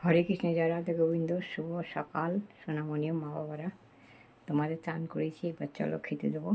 হরে কৃষ্ণ, জয় রাধা গোবিন্দ। শুভ সকাল সোনামণি মা বাবারা। তোমাদের চান করেছি, এবার চলো খেতে দেবো।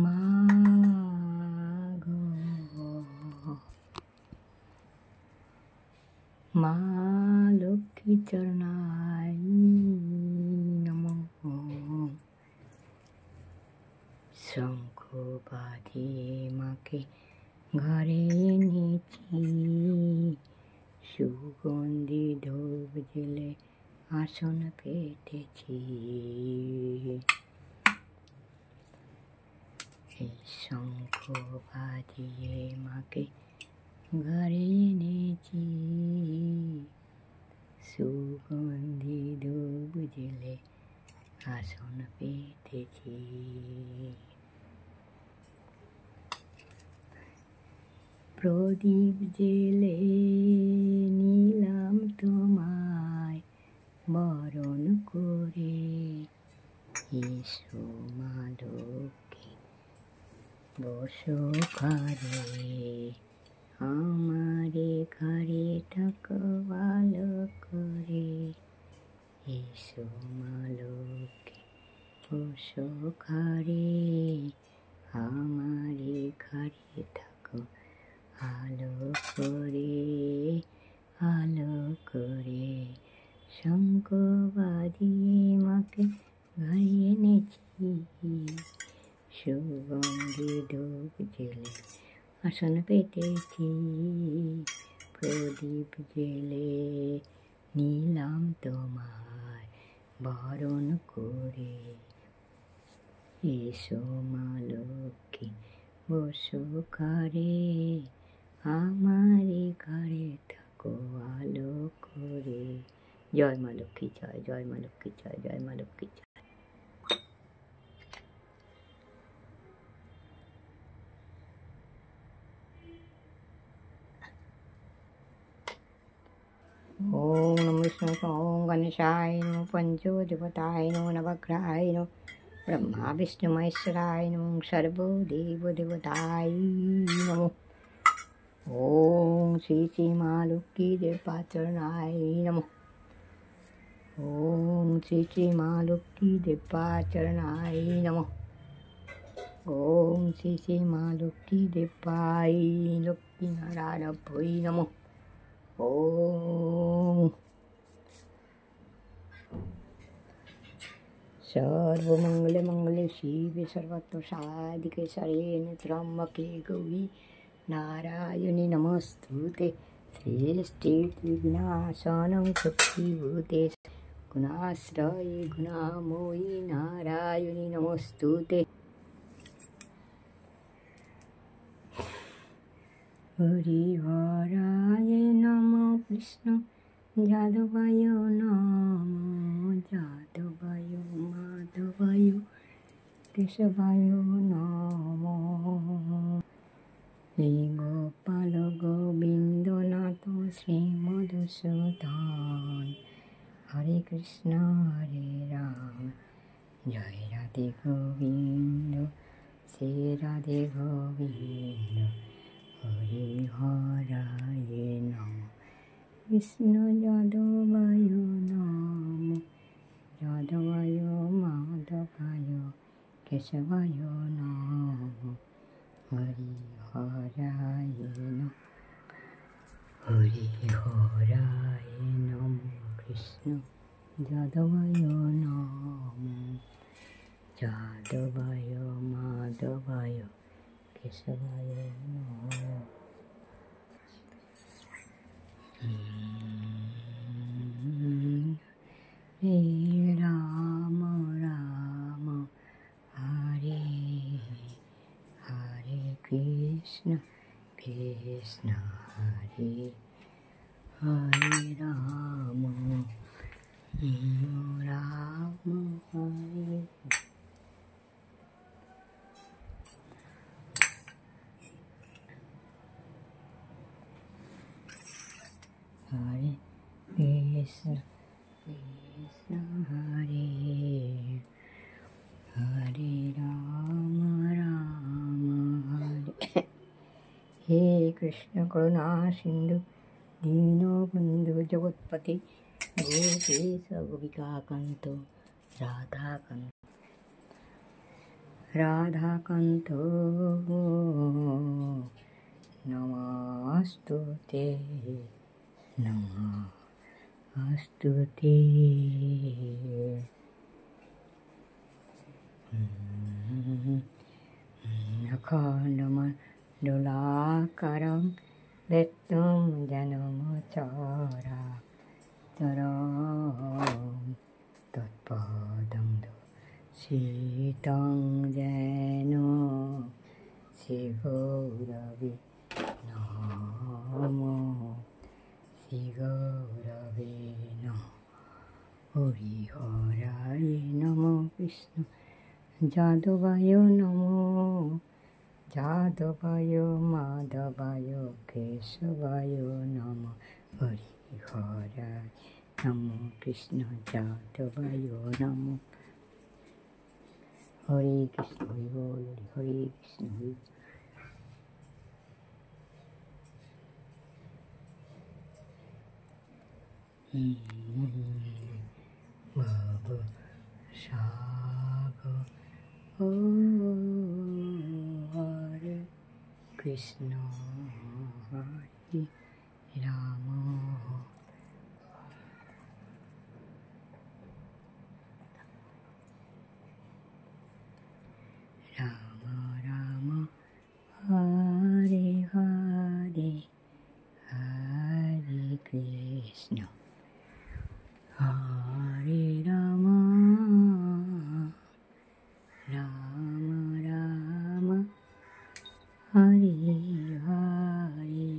মা গো, মা লক্ষ্মী চরণায় নমঃ। শঙ্খ বাজিয়ে মাকে ঘরে এনেছি, সুগন্ধি ধূপ জেলে আসন পেতেছি। শঙ্খ বাজিয়ে মাকে ঘরে এনেছি, সুগন্ধি ধূপ জেলে আসন পেতেছি। প্রদীপ জেলে নিলাম তোমায় বরণ করে, এসো মা লক্ষ্মী বসো ঘরে, আমারে ঘরে থাকো ভালো করে। এসো মা লক্ষ্মী বসো ঘরে, আমারে ঘরে থাকো আলো করে, আলো করে। শঙ্খ বাজিয়ে মাকে ঘরে এনেছি, সুগন্ধি ধূপ জেলে আসন পেতেছি। প্রদীপ জেলে নিলাম তোমায় বরণ করে, এসো মা লক্ষ্মী বসো ঘরে, আমারে ঘরে থাকো আলো করে। জয় মা লক্ষ্মী জয়, জয় মা লক্ষ্মী জয়, জয় মা লক্ষ্মী জয়। ओम नमः विष्णु ओम गणेशाय नमः पंचदेवताय नमः नवग्रहाय नमः ब्रह्मा विष्णु महेश्वराय नमः सर्वदेवदेवताय नमः। ओम श्री श्री माँ लक्ष्मी देवपाचरणाय नमः। ओम श्री श्री माँ लक्ष्मी देवपाचरणाय नमः। ओम श्री श्री माँ लक्ष्मी देवाय लक्ष्मी नारायण भै नमः। ओम सर्वमंगल मंगले शिवे सर्वत्र साधिके शरण्ये त्र्यंबके गौरी नारायणी नमस्तुते। श्रेष्ठे विघ्नाशनं शक्तिभूते गुणाश्रये गुणामयी नारायणी नमस्तुते। हरिहराय नमः कृष्ण যাদবায় নমঃ, যাদবায় মাধবায় কেশবায় নমঃ। শ্রী গোপাল গোবিন্দনাথ শ্রী মধুসূদন, হরে কৃষ্ণ হরে রাম, জয় রাধে গোবিন্দ, শ্রী রাধে গোবিন্দ, হরে হরায় নমঃ। কৃষ্ণ যাদবায় নমঃ, যাদবায় মাধবায় কেশবায় নমঃ, হরি হরায় নমঃ, হরি হরায় নমঃ। কৃষ্ণ যাদবায় নমঃ, যাদবায় মাধবায় কেশবায় নমঃ। হে রাম রাম হরে হরে, কৃষ্ণ কৃষ্ণ হরে হরে, রাম রাম হরে হরে, কৃষ্ণ কৃষ্ণ হরে হরে, রাম রাম হরে। হে কৃষ্ণ করুণা সিন্ধু দীনবন্ধু জগৎপতি, গোপেশ গোপিকাকান্ত রাধাকান্ত নমস্তুতে নমস্তুতে। अखण्डमण्डलाकारं व्यक्तं जनमचराचरं, तत्पदं दर्शितं येन श्रीगौरवे नमः, श्रीगौरवे नमः। हरिहराय नमः। कृष्ण যাদবায় নমঃ, যাদবায় মাধবায় কেশবায় নমঃ, হরি হরায় নমঃ। কৃষ্ণ যাদবায় নমঃ। হরে কৃষ্ণ হরি বল, হরে কৃষ্ণ হরি। বাবা সাগর হরে কৃষ্ণ হরে রাম, রাম রাম হরে হরে, হরে কৃষ্ণ হরে রাম, রাম রাম হরে হরে।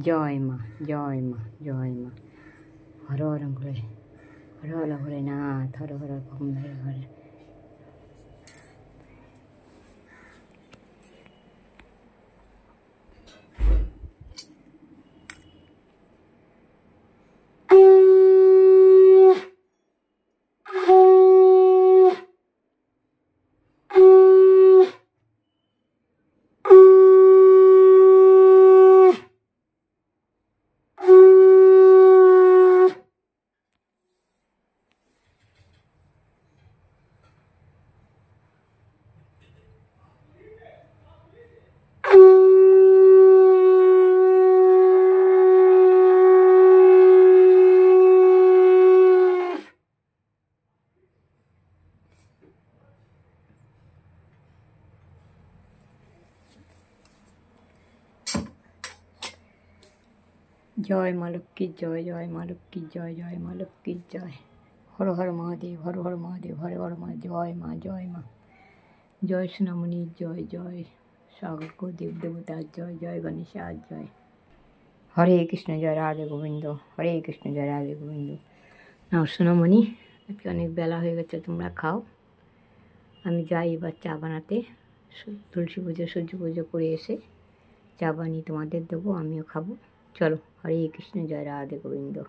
জয় মা, জয় মা, জয় মা। হর হর ভোলে, হর হর ভোলেনাথ, হর হর ভোলে হরে। জয় মা লক্ষ্মী জয়, জয় মা লক্ষ্মী জয়, জয় মা লক্ষ্মী জয়। হর হর মহাদেব, হর হর মহাদেব, হরে হর মা। জয় মা, জয় মা, জয় সোনামণি জয়, জয় সাগর দেব দেবতার জয়, জয় গণেশার জয়। হরে কৃষ্ণ, জয় রাধে গোবিন্দ। হরে কৃষ্ণ, জয় রাধে গোবিন্দ। নাও সোনামণি, আজকে অনেক বেলা হয়ে গেছে, তোমরা খাও। আমি যাই এবার চা বানাতে। তুলসী পুজো সূর্য পুজো করে এসে চা বানিয়ে তোমাদের দেবো, আমিও খাবো। চলো, হরে কৃষ্ণ, জয় রাধে গোবিন্দ।